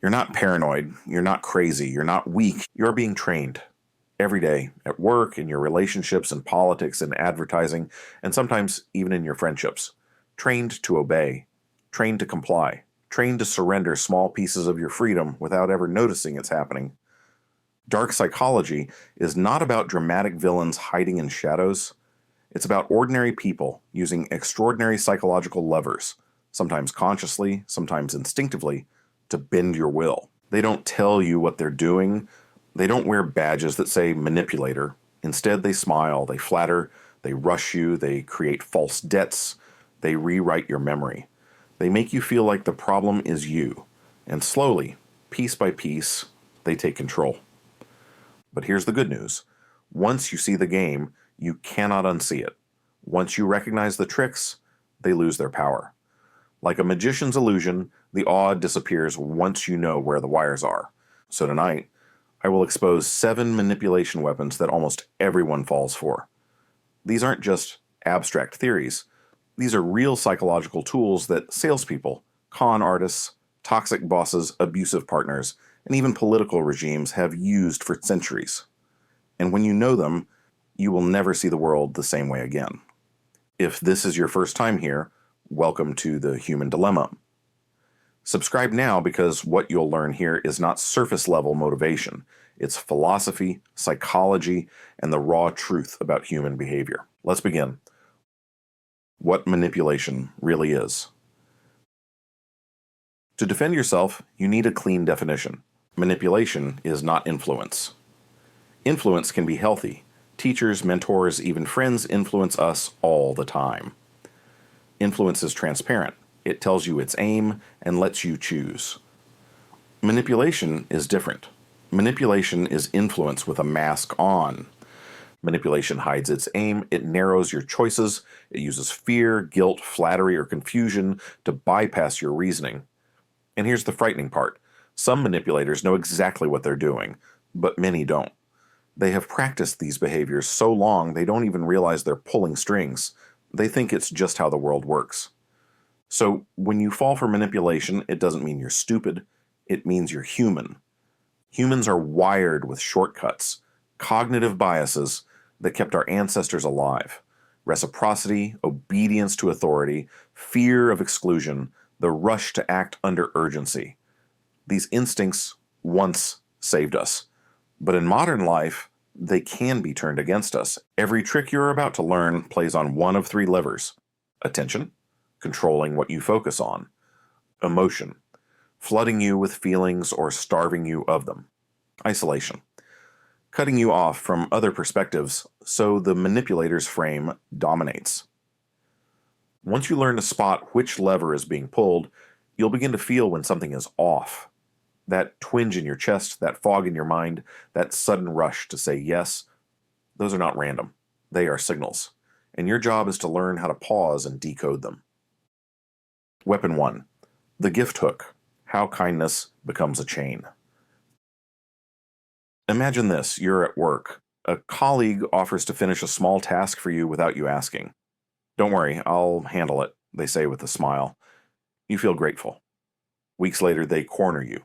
You're not paranoid. You're not crazy. You're not weak. You're being trained every day at work, in your relationships, in politics, in advertising, and sometimes even in your friendships. Trained to obey, trained to comply, trained to surrender small pieces of your freedom without ever noticing it's happening. Dark psychology is not about dramatic villains hiding in shadows. It's about ordinary people using extraordinary psychological levers, sometimes consciously, sometimes instinctively, to bend your will. They don't tell you what they're doing. They don't wear badges that say manipulator. Instead, they smile, they flatter, they rush you, they create false debts, they rewrite your memory. They make you feel like the problem is you. And slowly, piece by piece, they take control. But here's the good news. Once you see the game, you cannot unsee it. Once you recognize the tricks, they lose their power. Like a magician's illusion, the awe disappears once you know where the wires are. So tonight, I will expose 7 manipulation weapons that almost everyone falls for. These aren't just abstract theories. These are real psychological tools that salespeople, con artists, toxic bosses, abusive partners, and even political regimes have used for centuries. And when you know them, you will never see the world the same way again. If this is your first time here, welcome to the Human Dilemma. Subscribe now because what you'll learn here is not surface-level motivation. It's philosophy, psychology, and the raw truth about human behavior. Let's begin. What manipulation really is. To defend yourself, you need a clean definition. Manipulation is not influence. Influence can be healthy. Teachers, mentors, even friends influence us all the time. Influence is transparent. It tells you its aim and lets you choose. Manipulation is different. Manipulation is influence with a mask on. Manipulation hides its aim, it narrows your choices, it uses fear, guilt, flattery, or confusion to bypass your reasoning. And here's the frightening part. Some manipulators know exactly what they're doing, but many don't. They have practiced these behaviors so long they don't even realize they're pulling strings. They think it's just how the world works. So when you fall for manipulation, it doesn't mean you're stupid. It means you're human. Humans are wired with shortcuts, cognitive biases that kept our ancestors alive. Reciprocity, obedience to authority, fear of exclusion, the rush to act under urgency. These instincts once saved us. But in modern life, they can be turned against us. Every trick you're about to learn plays on one of 3 levers. Attention, controlling what you focus on. Emotion, flooding you with feelings or starving you of them. Isolation, cutting you off from other perspectives so the manipulator's frame dominates. Once you learn to spot which lever is being pulled, you'll begin to feel when something is off. That twinge in your chest, that fog in your mind, that sudden rush to say yes, those are not random. They are signals. And your job is to learn how to pause and decode them. Weapon 1. The gift hook. How kindness becomes a chain. Imagine this. You're at work. A colleague offers to finish a small task for you without you asking. Don't worry, I'll handle it, they say with a smile. You feel grateful. Weeks later, they corner you.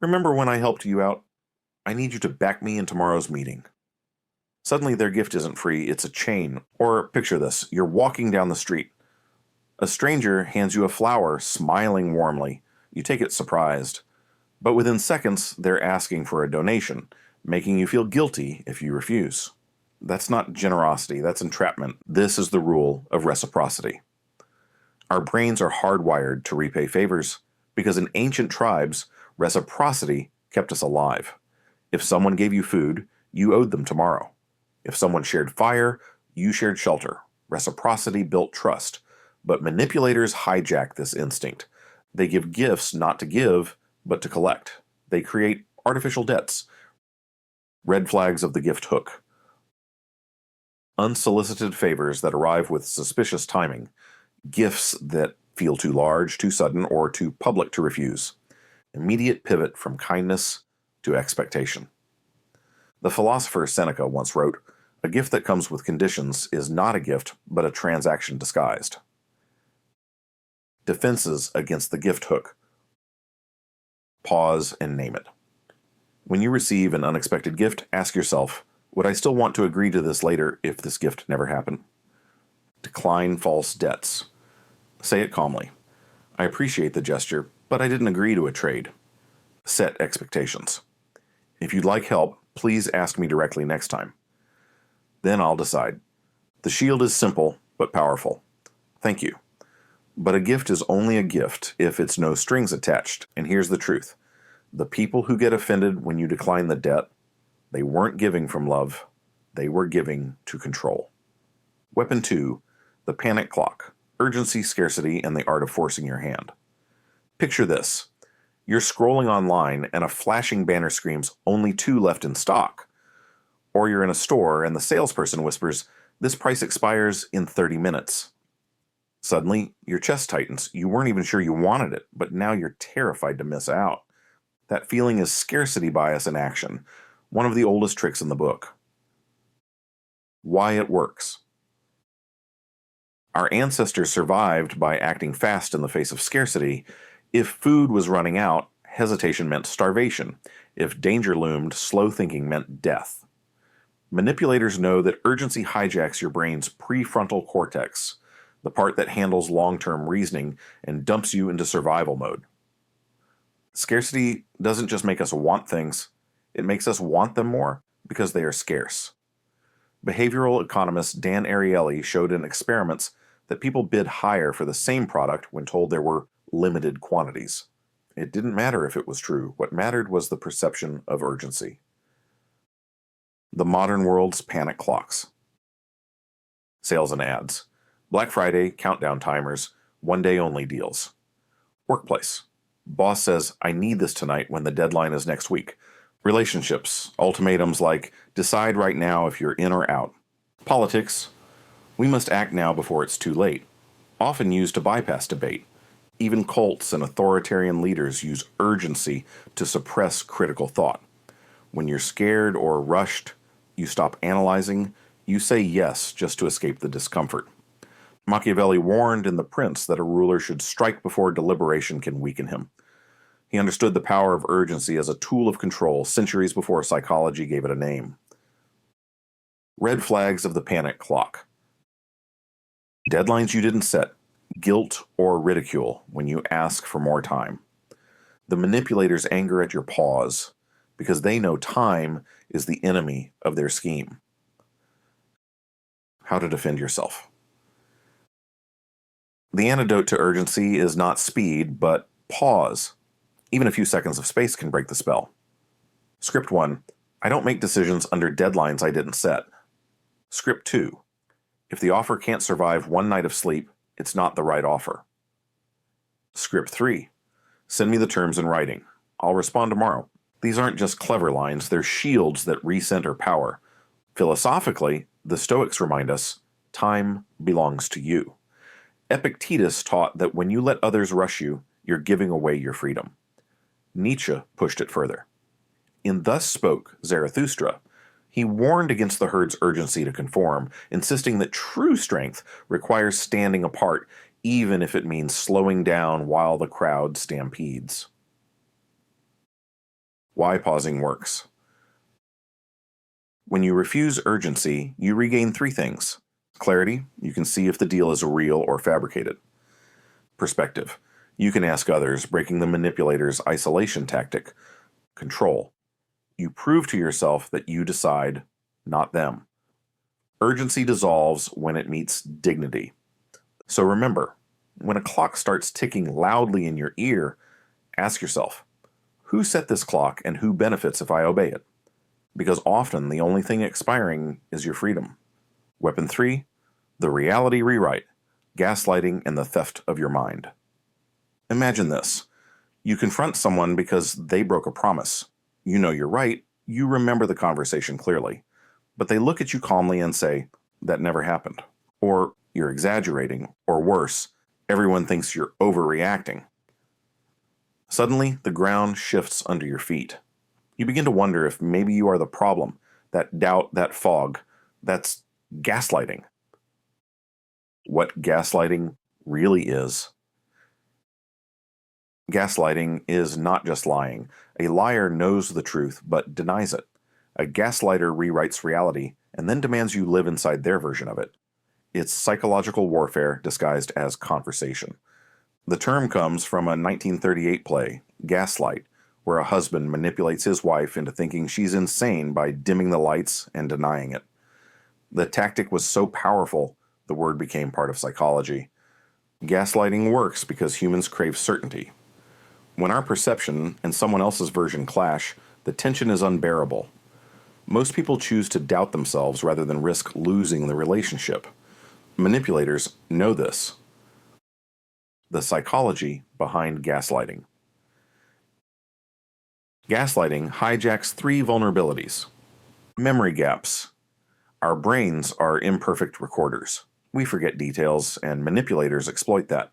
Remember when I helped you out? I need you to back me in tomorrow's meeting. Suddenly their gift isn't free, it's a chain. Or picture this, you're walking down the street. A stranger hands you a flower, smiling warmly. You take it surprised. But within seconds, they're asking for a donation, making you feel guilty if you refuse. That's not generosity, that's entrapment. This is the rule of reciprocity. Our brains are hardwired to repay favors because in ancient tribes, reciprocity kept us alive. If someone gave you food, you owed them tomorrow. If someone shared fire, you shared shelter. Reciprocity built trust. But manipulators hijack this instinct. They give gifts not to give, but to collect. They create artificial debts. Red flags of the gift hook. Unsolicited favors that arrive with suspicious timing. Gifts that feel too large, too sudden, or too public to refuse. Immediate pivot from kindness to expectation. The philosopher Seneca once wrote, "A gift that comes with conditions is not a gift, but a transaction disguised." Defenses against the gift hook. Pause and name it. When you receive an unexpected gift, ask yourself, would I still want to agree to this later if this gift never happened? Decline false debts. Say it calmly. I appreciate the gesture, but I didn't agree to a trade. Set expectations. If you'd like help, please ask me directly next time. Then I'll decide. The shield is simple, but powerful. Thank you. But a gift is only a gift if it's no strings attached. And here's the truth. The people who get offended when you decline the debt, they weren't giving from love. They were giving to control. Weapon 2, the panic clock. Urgency, scarcity, and the art of forcing your hand. Picture this. You're scrolling online and a flashing banner screams, "Only 2 left in stock." Or you're in a store and the salesperson whispers, "This price expires in 30 minutes." Suddenly, your chest tightens. You weren't even sure you wanted it, but now you're terrified to miss out. That feeling is scarcity bias in action, one of the oldest tricks in the book. Why it works. Our ancestors survived by acting fast in the face of scarcity. If food was running out, hesitation meant starvation. If danger loomed, slow thinking meant death. Manipulators know that urgency hijacks your brain's prefrontal cortex, the part that handles long-term reasoning, and dumps you into survival mode. Scarcity doesn't just make us want things, it makes us want them more because they are scarce. Behavioral economist Dan Ariely showed in experiments that people bid higher for the same product when told there were limited quantities. It didn't matter if it was true. What mattered was the perception of urgency. The modern world's panic clocks. Sales and ads. Black Friday, countdown timers, one-day-only deals. Workplace. Boss says, "I need this tonight," when the deadline is next week. Relationships. Ultimatums like, "Decide right now if you're in or out." Politics. "We must act now before it's too late." Often used to bypass debate. Even cults and authoritarian leaders use urgency to suppress critical thought. When you're scared or rushed, you stop analyzing, you say yes just to escape the discomfort. Machiavelli warned in The Prince that a ruler should strike before deliberation can weaken him. He understood the power of urgency as a tool of control centuries before psychology gave it a name. Red flags of the panic clock. Deadlines you didn't set, guilt or ridicule when you ask for more time. The manipulators anger at your pause because they know time is the enemy of their scheme. How to defend yourself. The antidote to urgency is not speed, but pause. Even a few seconds of space can break the spell. Script 1. I don't make decisions under deadlines I didn't set. Script 2. If the offer can't survive one night of sleep, it's not the right offer. Script 3. Send me the terms in writing. I'll respond tomorrow. These aren't just clever lines, they're shields that recenter power. Philosophically, the Stoics remind us, time belongs to you. Epictetus taught that when you let others rush you, you're giving away your freedom. Nietzsche pushed it further. In Thus Spoke Zarathustra, he warned against the herd's urgency to conform, insisting that true strength requires standing apart, even if it means slowing down while the crowd stampedes. Why pausing works. When you refuse urgency, you regain 3 things. Clarity, you can see if the deal is real or fabricated. Perspective, you can ask others, breaking the manipulator's isolation tactic. Control, you prove to yourself that you decide, not them. Urgency dissolves when it meets dignity. So remember, when a clock starts ticking loudly in your ear, ask yourself, who set this clock and who benefits if I obey it? Because often the only thing expiring is your freedom. Weapon 3, the reality rewrite, gaslighting and the theft of your mind. Imagine this. You confront someone because they broke a promise. You know you're right, you remember the conversation clearly, but they look at you calmly and say, that never happened. Or, you're exaggerating, or worse, everyone thinks you're overreacting. Suddenly, the ground shifts under your feet. You begin to wonder if maybe you are the problem, that doubt, that fog. That's gaslighting. What gaslighting really is. Gaslighting is not just lying. A liar knows the truth but denies it. A gaslighter rewrites reality and then demands you live inside their version of it. It's psychological warfare disguised as conversation. The term comes from a 1938 play, Gaslight, where a husband manipulates his wife into thinking she's insane by dimming the lights and denying it. The tactic was so powerful, the word became part of psychology. Gaslighting works because humans crave certainty. When our perception and someone else's version clash, the tension is unbearable. Most people choose to doubt themselves rather than risk losing the relationship. Manipulators know this. The psychology behind gaslighting. Gaslighting hijacks three vulnerabilities. Memory gaps. Our brains are imperfect recorders. We forget details, and manipulators exploit that.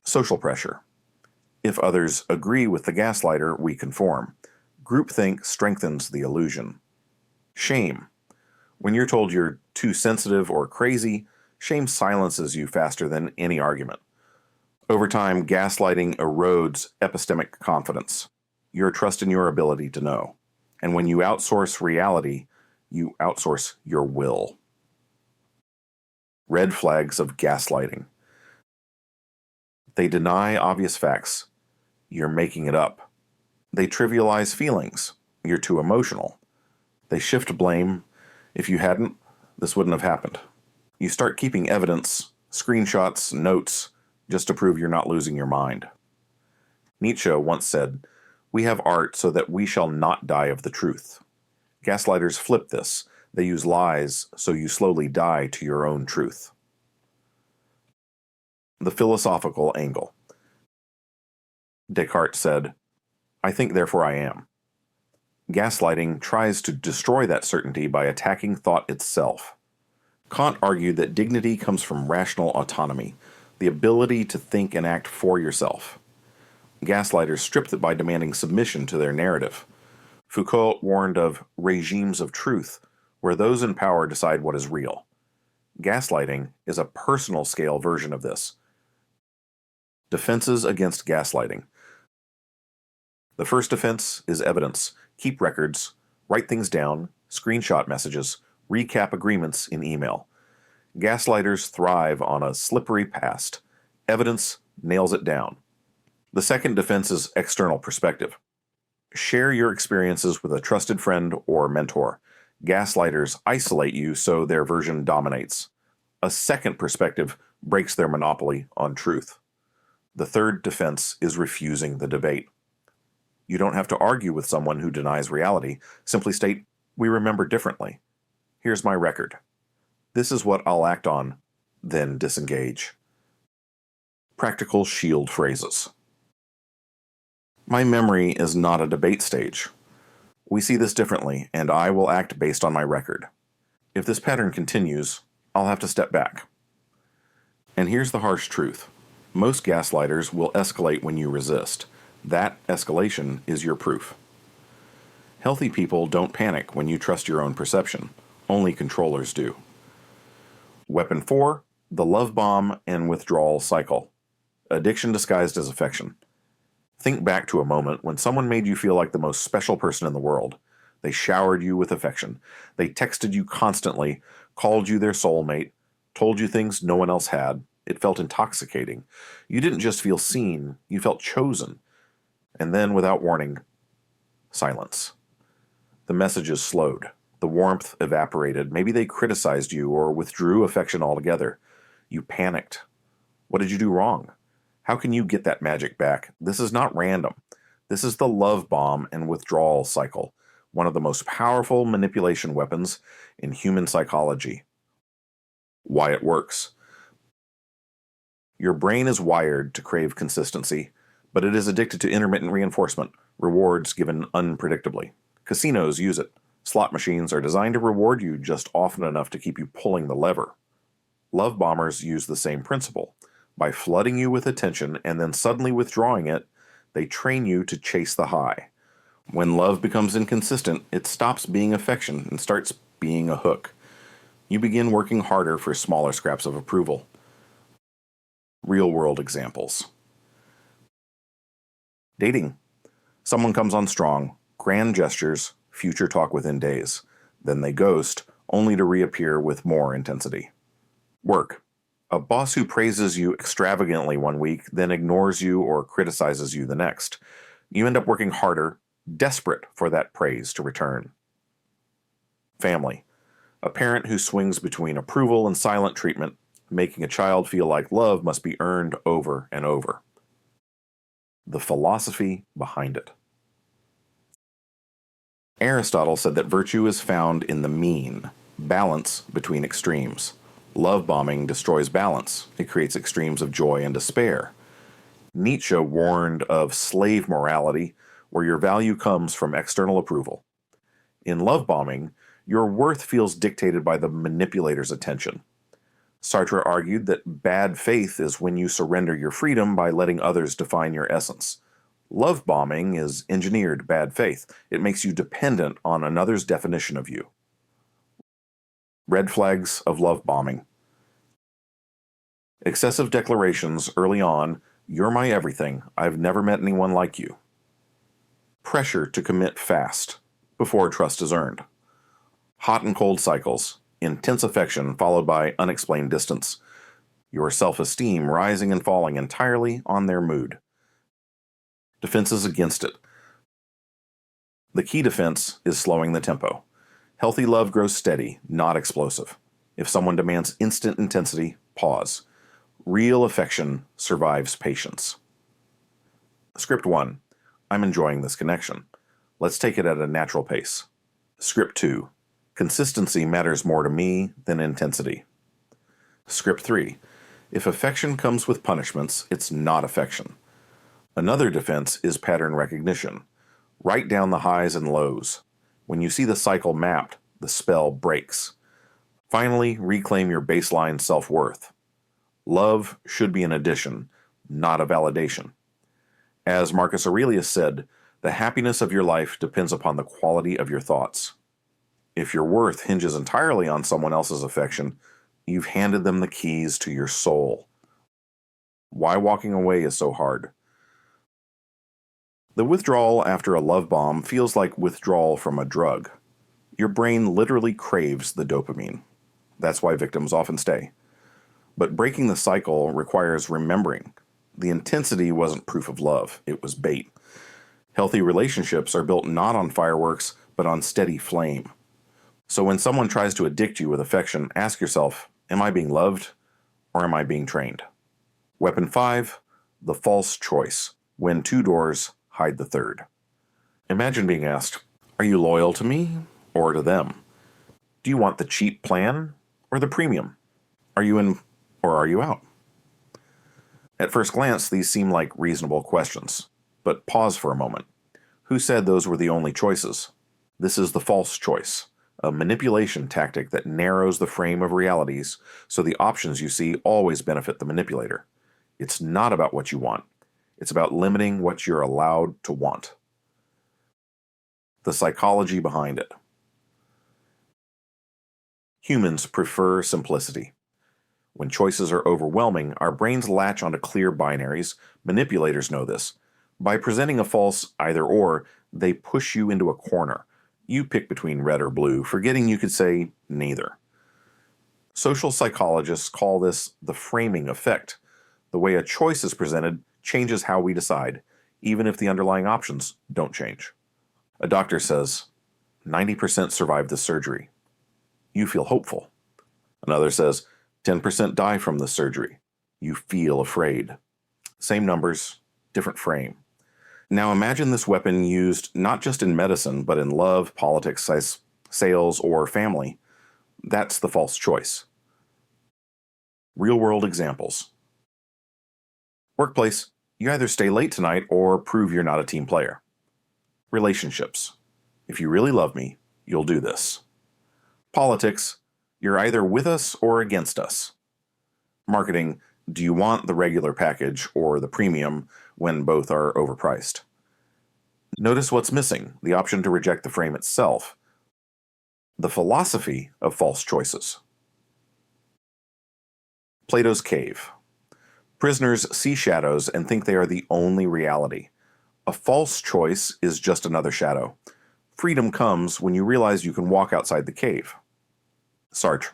Social pressure. If others agree with the gaslighter, we conform. Groupthink strengthens the illusion. Shame. When you're told you're too sensitive or crazy, shame silences you faster than any argument. Over time, gaslighting erodes epistemic confidence, your trust in your ability to know. And when you outsource reality, you outsource your will. Red flags of gaslighting. They deny obvious facts. You're making it up. They trivialize feelings. You're too emotional. They shift blame. If you hadn't, this wouldn't have happened. You start keeping evidence, screenshots, notes, just to prove you're not losing your mind. Nietzsche once said, "We have art so that we shall not die of the truth." Gaslighters flip this. They use lies so you slowly die to your own truth. The philosophical angle. Descartes said, "I think, therefore I am." Gaslighting tries to destroy that certainty by attacking thought itself. Kant argued that dignity comes from rational autonomy, the ability to think and act for yourself. Gaslighters strip that by demanding submission to their narrative. Foucault warned of regimes of truth, where those in power decide what is real. Gaslighting is a personal scale version of this. Defenses against gaslighting. The first defense is evidence. Keep records, write things down, screenshot messages, recap agreements in email. Gaslighters thrive on a slippery past. Evidence nails it down. The second defense is external perspective. Share your experiences with a trusted friend or mentor. Gaslighters isolate you so their version dominates. A second perspective breaks their monopoly on truth. The third defense is refusing the debate. You don't have to argue with someone who denies reality. Simply state, "We remember differently. Here's my record. This is what I'll act on," then disengage. Practical shield phrases. My memory is not a debate stage. We see this differently, and I will act based on my record. If this pattern continues, I'll have to step back. And here's the harsh truth. Most gaslighters will escalate when you resist. That escalation is your proof. Healthy people don't panic when you trust your own perception. Only controllers do. Weapon 4, the love bomb and withdrawal cycle. Addiction disguised as affection. Think back to a moment when someone made you feel like the most special person in the world. They showered you with affection. They texted you constantly, called you their soulmate, told you things no one else had. It felt intoxicating. You didn't just feel seen, you felt chosen. And then, without warning, silence. The messages slowed. The warmth evaporated. Maybe they criticized you or withdrew affection altogether. You panicked. What did you do wrong? How can you get that magic back? This is not random. This is the love bomb and withdrawal cycle, one of the most powerful manipulation weapons in human psychology. Why it works. Your brain is wired to crave consistency, but it is addicted to intermittent reinforcement, rewards given unpredictably. Casinos use it. Slot machines are designed to reward you just often enough to keep you pulling the lever. Love bombers use the same principle. By flooding you with attention and then suddenly withdrawing it, they train you to chase the high. When love becomes inconsistent, it stops being affection and starts being a hook. You begin working harder for smaller scraps of approval. Real-world examples. Dating. Someone comes on strong, grand gestures, future talk within days. Then they ghost, only to reappear with more intensity. Work. A boss who praises you extravagantly one week, then ignores you or criticizes you the next. You end up working harder, desperate for that praise to return. Family. A parent who swings between approval and silent treatment, making a child feel like love must be earned over and over. The philosophy behind it. Aristotle said that virtue is found in the mean, balance between extremes. Love bombing destroys balance. It creates extremes of joy and despair. Nietzsche warned of slave morality, where your value comes from external approval. In love bombing, your worth feels dictated by the manipulator's attention. Sartre argued that bad faith is when you surrender your freedom by letting others define your essence. Love bombing is engineered bad faith. It makes you dependent on another's definition of you. Red flags of love bombing. Excessive declarations early on, "You're my everything, I've never met anyone like you." Pressure to commit fast, before trust is earned. Hot and cold cycles, intense affection followed by unexplained distance. Your self-esteem rising and falling entirely on their mood. Defenses against it. The key defense is slowing the tempo. Healthy love grows steady, not explosive. If someone demands instant intensity, pause. Real affection survives patience. Script 1. I'm enjoying this connection. Let's take it at a natural pace. Script 2. Consistency matters more to me than intensity. Script 3. If affection comes with punishments, it's not affection. Another defense is pattern recognition. Write down the highs and lows. When you see the cycle mapped, the spell breaks. Finally, reclaim your baseline self-worth. Love should be an addition, not a validation. As Marcus Aurelius said, the happiness of your life depends upon the quality of your thoughts. If your worth hinges entirely on someone else's affection, you've handed them the keys to your soul. Why walking away is so hard. The withdrawal after a love bomb feels like withdrawal from a drug. Your brain literally craves the dopamine. That's why victims often stay. But breaking the cycle requires remembering. The intensity wasn't proof of love, it was bait. Healthy relationships are built not on fireworks, but on steady flame. So when someone tries to addict you with affection, ask yourself, am I being loved or am I being trained? Weapon 5, the false choice. When two doors hide the third. Imagine being asked, are you loyal to me or to them? Do you want the cheap plan or the premium? Are you in or are you out? At first glance, these seem like reasonable questions, but pause for a moment. Who said those were the only choices? This is the false choice, a manipulation tactic that narrows the frame of realities so the options you see always benefit the manipulator. It's not about what you want. It's about limiting what you're allowed to want. The psychology behind it. Humans prefer simplicity. When choices are overwhelming, our brains latch onto clear binaries. Manipulators know this. By presenting a false either-or, they push you into a corner. You pick between red or blue, forgetting you could say neither. Social psychologists call this the framing effect. The way a choice is presented changes how we decide, even if the underlying options don't change. A doctor says, 90% survive the surgery. You feel hopeful. Another says, 10% die from the surgery. You feel afraid. Same numbers, different frame. Now imagine this weapon used not just in medicine, but in love, politics, sales, or family. That's the false choice. Real-world examples. Workplace, you either stay late tonight or prove you're not a team player. Relationships, if you really love me, you'll do this. Politics, you're either with us or against us. Marketing, do you want the regular package or the premium when both are overpriced? Notice what's missing, the option to reject the frame itself. The philosophy of false choices. Plato's cave. Prisoners see shadows and think they are the only reality. A false choice is just another shadow. Freedom comes when you realize you can walk outside the cave. Sartre.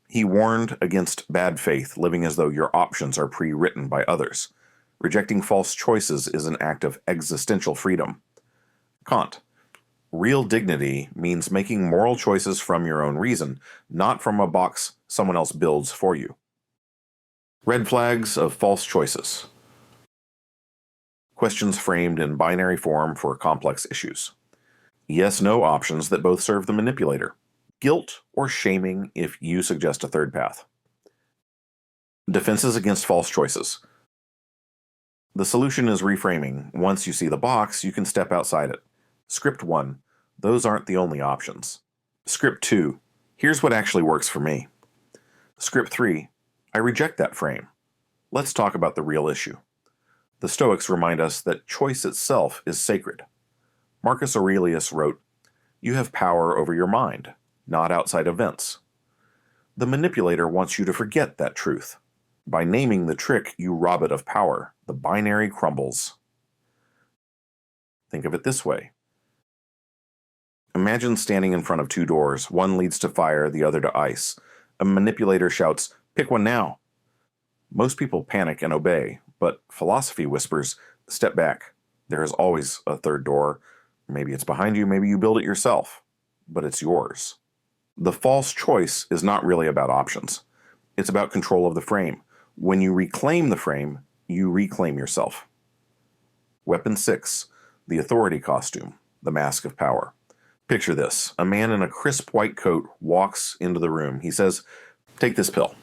He warned against bad faith, living as though your options are pre-written by others. Rejecting false choices is an act of existential freedom. Kant. Real dignity means making moral choices from your own reason, not from a box someone else builds for you. Red flags of false choices. Questions framed in binary form for complex issues. Yes-no options that both serve the manipulator. Guilt or shaming if you suggest a third path. Defenses against false choices. The solution is reframing. Once you see the box, you can step outside it. Script 1. Those aren't the only options. Script 2. Here's what actually works for me. Script 3. I reject that frame. Let's talk about the real issue. The Stoics remind us that choice itself is sacred. Marcus Aurelius wrote, "You have power over your mind, not outside events." The manipulator wants you to forget that truth. By naming the trick, you rob it of power. The binary crumbles. Think of it this way. Imagine standing in front of two doors. One leads to fire, the other to ice. A manipulator shouts, "Pick one now." Most people panic and obey, but philosophy whispers, "Step back. There is always a third door. Maybe it's behind you, maybe you build it yourself, but it's yours." The false choice is not really about options. It's about control of the frame. When you reclaim the frame, you reclaim yourself. Weapon 6. The authority costume, the mask of power. Picture this. A man in a crisp white coat walks into the room. He says, "Take this pill.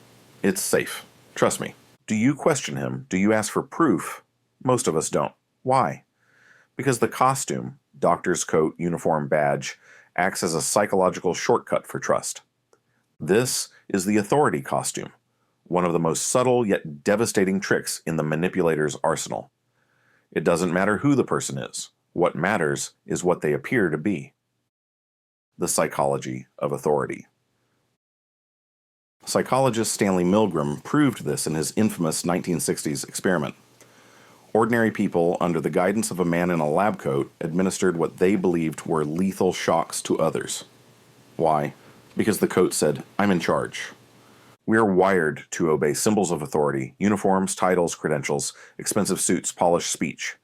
It's safe. Trust me." Do you question him? Do you ask for proof? Most of us don't. Why? Because the costume, doctor's coat, uniform, badge, acts as a psychological shortcut for trust. This is the authority costume, one of the most subtle yet devastating tricks in the manipulator's arsenal. It doesn't matter who the person is. What matters is what they appear to be. The psychology of authority. Psychologist Stanley Milgram proved this in his infamous 1960s experiment. Ordinary people, under the guidance of a man in a lab coat, administered what they believed were lethal shocks to others. Why? Because the coat said, "I'm in charge." We are wired to obey symbols of authority, uniforms, titles, credentials, expensive suits, polished speech.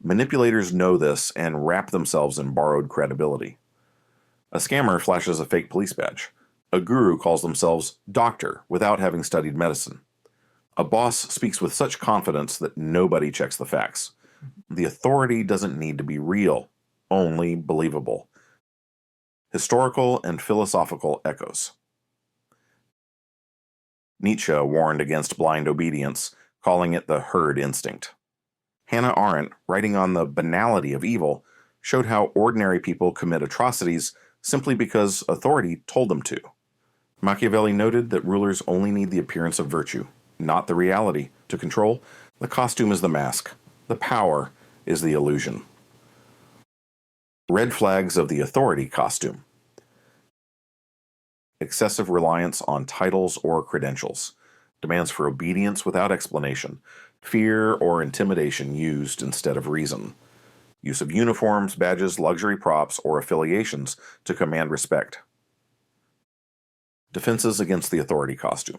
Manipulators know this and wrap themselves in borrowed credibility. A scammer flashes a fake police badge. A guru calls themselves doctor without having studied medicine. A boss speaks with such confidence that nobody checks the facts. The authority doesn't need to be real, only believable. Historical and philosophical echoes. Nietzsche warned against blind obedience, calling it the herd instinct. Hannah Arendt, writing on the banality of evil, showed how ordinary people commit atrocities simply because authority told them to. Machiavelli noted that rulers only need the appearance of virtue, not the reality, to control. The costume is the mask. The power is the illusion. Red flags of the authority costume. Excessive reliance on titles or credentials. Demands for obedience without explanation. Fear or intimidation used instead of reason. Use of uniforms, badges, luxury props, or affiliations to command respect. Defenses against the authority costume.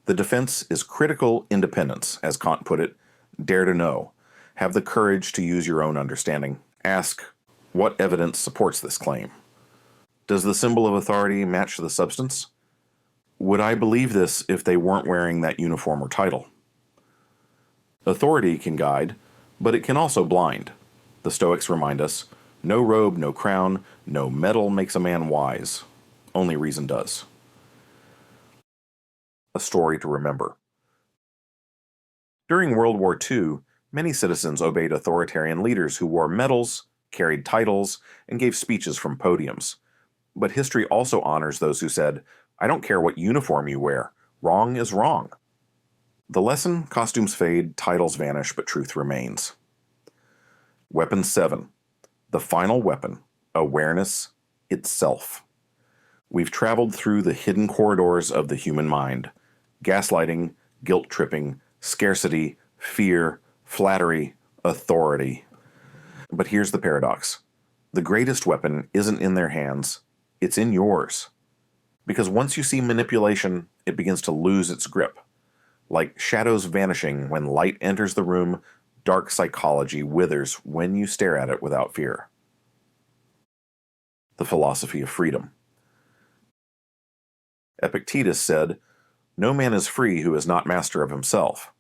The defense is critical independence, as Kant put it. Dare to know. Have the courage to use your own understanding. Ask, what evidence supports this claim? Does the symbol of authority match the substance? Would I believe this if they weren't wearing that uniform or title? Authority can guide, but it can also blind. The Stoics remind us, no robe, no crown, no medal makes a man wise. Only reason does. A story to remember. During World War II, many citizens obeyed authoritarian leaders who wore medals, carried titles, and gave speeches from podiums. But history also honors those who said, "I don't care what uniform you wear. Wrong is wrong." The lesson: costumes fade, titles vanish, but truth remains. Weapon 7. The final weapon, awareness itself. We've traveled through the hidden corridors of the human mind. Gaslighting, guilt-tripping, scarcity, fear, flattery, authority. But here's the paradox. The greatest weapon isn't in their hands, it's in yours. Because once you see manipulation, it begins to lose its grip. Like shadows vanishing when light enters the room, dark psychology withers when you stare at it without fear. The philosophy of freedom. Epictetus said, "No man is free who is not master of himself."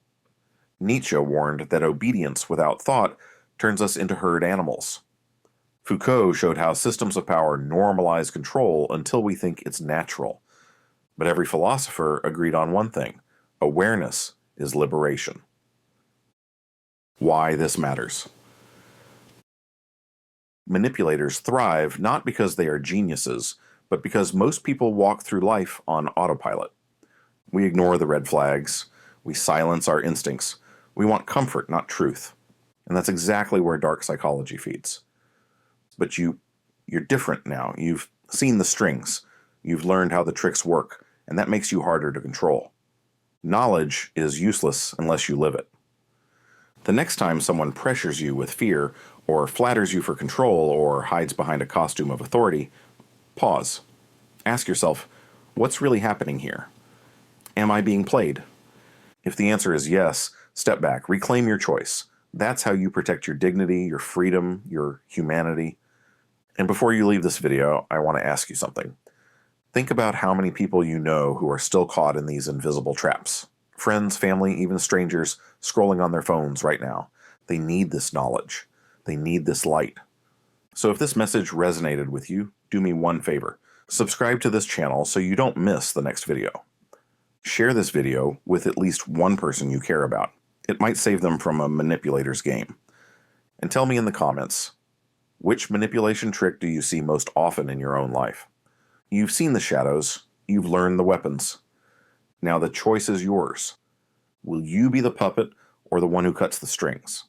Nietzsche warned that obedience without thought turns us into herd animals. Foucault showed how systems of power normalize control until we think it's natural. But every philosopher agreed on one thing: awareness is liberation. Why this matters. Manipulators thrive not because they are geniuses, but because most people walk through life on autopilot. We ignore the red flags. We silence our instincts. We want comfort, not truth. And that's exactly where dark psychology feeds. But you're different now. You've seen the strings. You've learned how the tricks work, and that makes you harder to control. Knowledge is useless unless you live it. The next time someone pressures you with fear, or flatters you for control, or hides behind a costume of authority, pause. Ask yourself, what's really happening here? Am I being played? If the answer is yes, step back, reclaim your choice. That's how you protect your dignity, your freedom, your humanity. And before you leave this video, I want to ask you something. Think about how many people you know who are still caught in these invisible traps. Friends, family, even strangers scrolling on their phones right now. They need this knowledge. They need this light. So if this message resonated with you, do me one favor. Subscribe to this channel so you don't miss the next video. Share this video with at least one person you care about. It might save them from a manipulator's game. And tell me in the comments, which manipulation trick do you see most often in your own life? You've seen the shadows. You've learned the weapons. Now the choice is yours. Will you be the puppet or the one who cuts the strings?